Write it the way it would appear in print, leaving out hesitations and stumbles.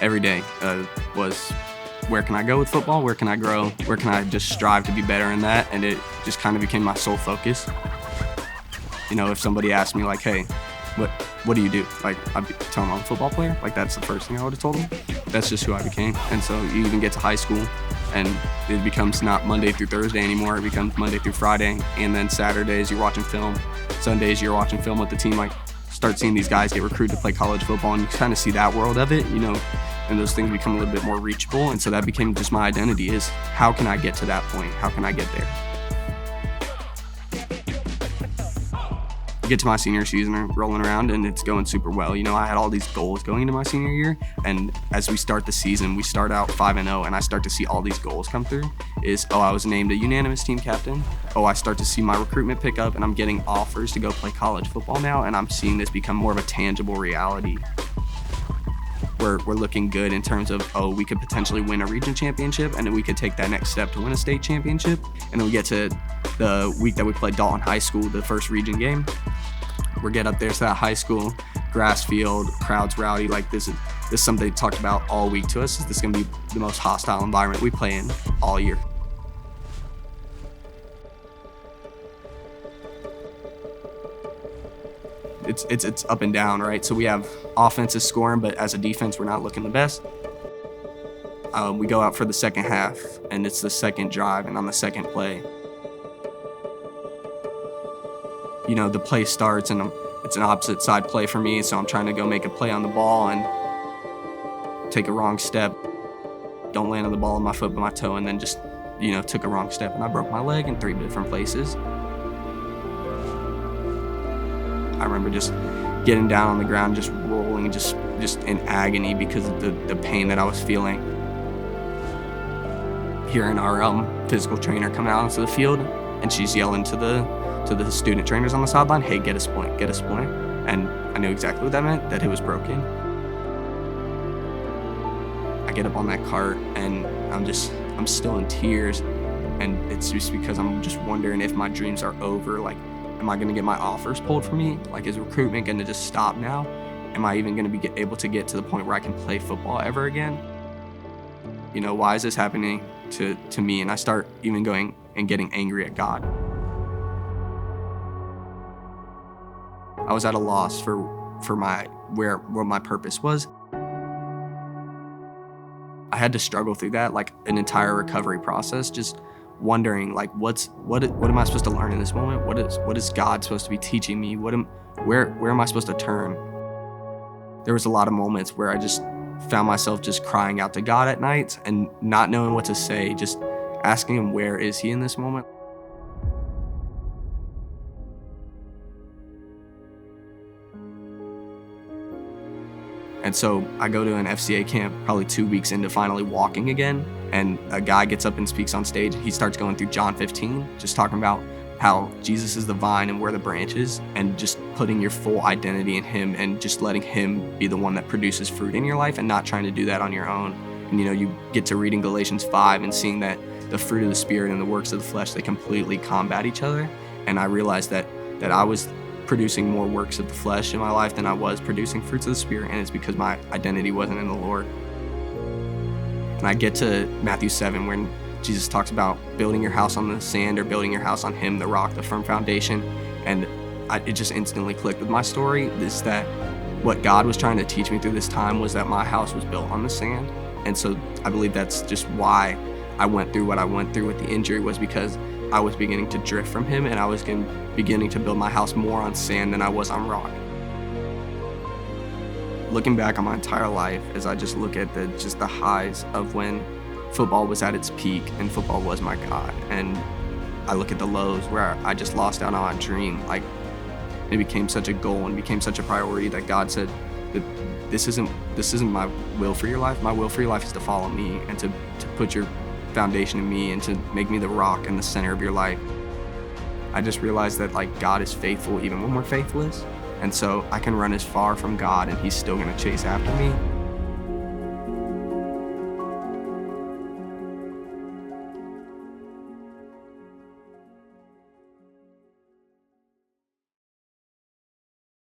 every day was, where can I go with football? Where can I grow? Where can I just strive to be better in that? And it just kind of became my sole focus. You know, if somebody asked me like, hey, what do you do? Like, I'd tell them I'm a football player. Like, that's the first thing I would have told them. That's just who I became. And so you even get to high school and it becomes not Monday through Thursday anymore. It becomes Monday through Friday. And then Saturdays you're watching film. Sundays you're watching film with the team. Like, start seeing these guys get recruited to play college football, and you kind of see that world of it, you know, and those things become a little bit more reachable. And so that became just my identity, is how can I get to that point? How can I get there? Get to my senior season and rolling around, and it's going super well. You know, I had all these goals going into my senior year, and as we start the season, we start out 5-0, and I start to see all these goals come through. I was named a unanimous team captain. I start to see my recruitment pick up, and I'm getting offers to go play college football now, and I'm seeing this become more of a tangible reality. We're looking good in terms of, we could potentially win a region championship, and then we could take that next step to win a state championship. And then we get to the week that we play Dalton High School, the first region game. We get up there to that high school, grass field, crowds rowdy. Like, this is something they talked about all week to us. This is gonna be the most hostile environment we play in all year. It's up and down, right? So we have offenses scoring, but as a defense, we're not looking the best. We go out for the second half, and it's the second drive, and on the second play, you know, the play starts, and it's an opposite side play for me, so I'm trying to go make a play on the ball and take a wrong step, don't land on the ball on my foot but my toe, and then just, you know, took a wrong step, and I broke my leg in 3 different places. I remember just getting down on the ground, just rolling, just in agony because of the pain that I was feeling. Hearing our physical trainer come out onto the field, and she's yelling to the student trainers on the sideline, hey, get a splint, get a splint. And I knew exactly what that meant, that it was broken. I get up on that cart, and I'm still in tears, and it's just because I'm just wondering if my dreams are over. Like, am I gonna get my offers pulled from me? Like, is recruitment gonna just stop now? Am I even gonna be able to get to the point where I can play football ever again? You know, why is this happening to me? And I start even going and getting angry at God. I was at a loss for what my purpose was. I had to struggle through that, like an entire recovery process, just wondering, like, what am I supposed to learn in this moment? What is God supposed to be teaching me? Where am I supposed to turn? There was a lot of moments where I just found myself just crying out to God at night and not knowing what to say, just asking him, where is he in this moment? And so I go to an FCA camp probably 2 weeks into finally walking again, and a guy gets up and speaks on stage. He starts going through John 15, just talking about how Jesus is the vine and we're the branches, and just putting your full identity in him and just letting him be the one that produces fruit in your life and not trying to do that on your own. And, you know, you get to reading Galatians 5 and seeing that the fruit of the Spirit and the works of the flesh, they completely combat each other. And I realized that I was producing more works of the flesh in my life than I was producing fruits of the Spirit, and it's because my identity wasn't in the Lord. And I get to Matthew 7 when Jesus talks about building your house on the sand or building your house on him, the rock, the firm foundation. And it just instantly clicked with my story, is that what God was trying to teach me through this time was that my house was built on the sand. And so I believe that's just why I went through what I went through with the injury, was because I was beginning to drift from him, and I was beginning to build my house more on sand than I was on rock. Looking back on my entire life, as I just look at the highs of when football was at its peak and football was my God, and I look at the lows where I just lost out on my dream, like it became such a goal and became such a priority that God said that this isn't my will for your life. My will for your life is to follow me and to put your foundation in me and to make me the rock in the center of your life. I just realized that, like, God is faithful even when we're faithless, and so I can run as far from God and he's still gonna chase after me.